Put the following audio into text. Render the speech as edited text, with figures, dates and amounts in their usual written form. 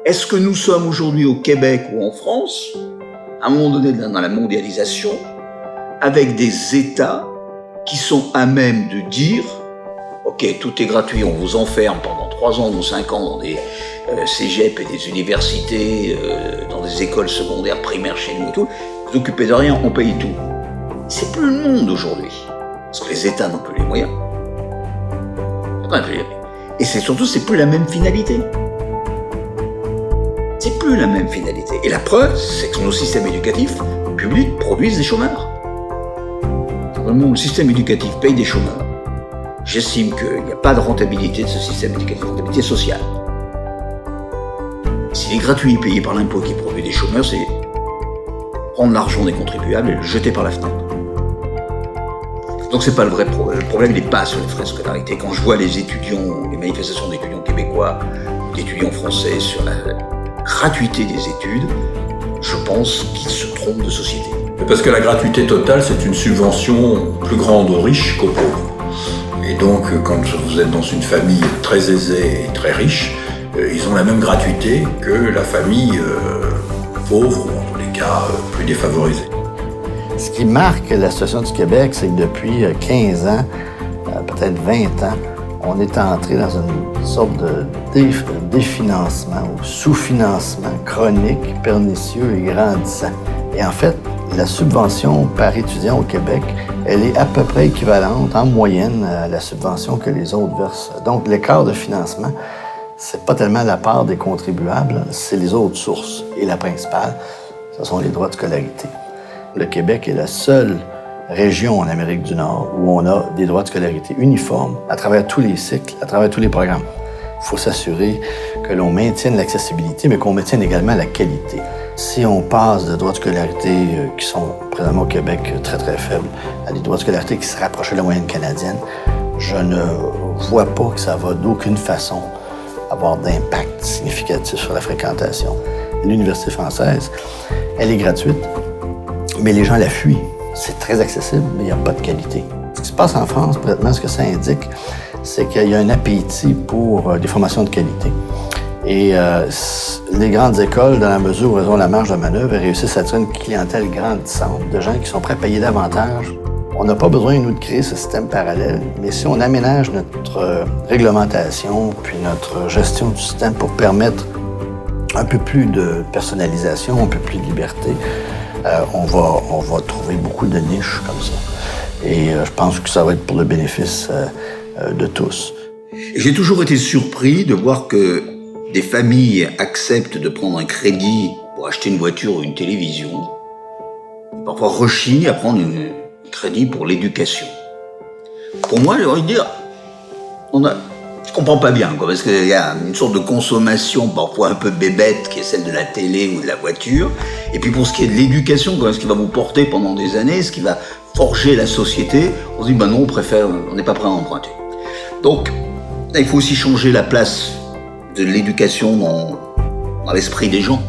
Est-ce que nous sommes aujourd'hui au Québec ou en France, à un moment donné dans la mondialisation, avec des États qui sont à même de dire « Ok, tout est gratuit, on vous enferme pendant 3 ans ou 5 ans dans des cégeps et des universités, dans des écoles secondaires, primaires chez nous et tout, vous vous occupez de rien, on paye tout. » C'est plus le monde aujourd'hui, parce que les États n'ont plus les moyens. Et c'est surtout, c'est plus la même finalité. C'est plus la même finalité. Et la preuve, c'est que nos systèmes éducatifs publics produisent des chômeurs. Vraiment, le système éducatif paye des chômeurs. J'estime qu'il n'y a pas de rentabilité de ce système éducatif, rentabilité sociale. S'il est gratuit et payé par l'impôt qui produit des chômeurs, c'est prendre l'argent des contribuables et le jeter par la fenêtre. Donc c'est pas le vrai problème. Le problème, il n'est pas sur les frais de scolarité. Quand je vois les étudiants, les manifestations d'étudiants québécois, d'étudiants français sur la gratuité des études, je pense qu'ils se trompent de société. Parce que la gratuité totale, c'est une subvention plus grande aux riches qu'aux pauvres. Et donc, quand vous êtes dans une famille très aisée et très riche, ils ont la même gratuité que la famille pauvre, ou en tous les cas plus défavorisée. Ce qui marque la situation du Québec, c'est que depuis 15 ans, peut-être 20 ans, on est entré dans une sorte de définancement ou sous-financement chronique, pernicieux et grandissant. Et en fait, la subvention par étudiant au Québec, elle est à peu près équivalente en moyenne à la subvention que les autres versent. Donc, l'écart de financement, c'est pas tellement la part des contribuables, c'est les autres sources. Et la principale, ce sont les droits de scolarité. Le Québec est la seule région en Amérique du Nord où on a des droits de scolarité uniformes à travers tous les cycles, à travers tous les programmes. Il faut s'assurer que l'on maintienne l'accessibilité, mais qu'on maintienne également la qualité. Si on passe de droits de scolarité qui sont présentement au Québec très, très faibles à des droits de scolarité qui se rapprochent de la moyenne canadienne, je ne vois pas que ça va d'aucune façon avoir d'impact significatif sur la fréquentation. L'université française, elle est gratuite, mais les gens la fuient. C'est très accessible, mais il n'y a pas de qualité. Ce qui se passe en France, présentement, ce que ça indique, c'est qu'il y a un appétit pour des formations de qualité. Et les grandes écoles, dans la mesure où elles ont la marge de manœuvre, réussissent à attirer une clientèle grandissante de gens qui sont prêts à payer davantage. On n'a pas besoin, nous, de créer ce système parallèle, mais si on aménage notre réglementation puis notre gestion du système pour permettre un peu plus de personnalisation, un peu plus de liberté, on va trouver beaucoup de niches comme ça. Et je pense que ça va être pour le bénéfice de tous. J'ai toujours été surpris de voir que des familles acceptent de prendre un crédit pour acheter une voiture ou une télévision, et parfois rechignent à prendre un crédit pour l'éducation. Pour moi, j'ai envie de dire, je comprends pas bien, parce qu'il y a une sorte de consommation parfois un peu bébête qui est celle de la télé ou de la voiture. Et puis pour ce qui est de l'éducation, ce qui va vous porter pendant des années, ce qui va forger la société, on se dit non, on n'est pas prêt à emprunter. Donc, là, il faut aussi changer la place de l'éducation dans l'esprit des gens.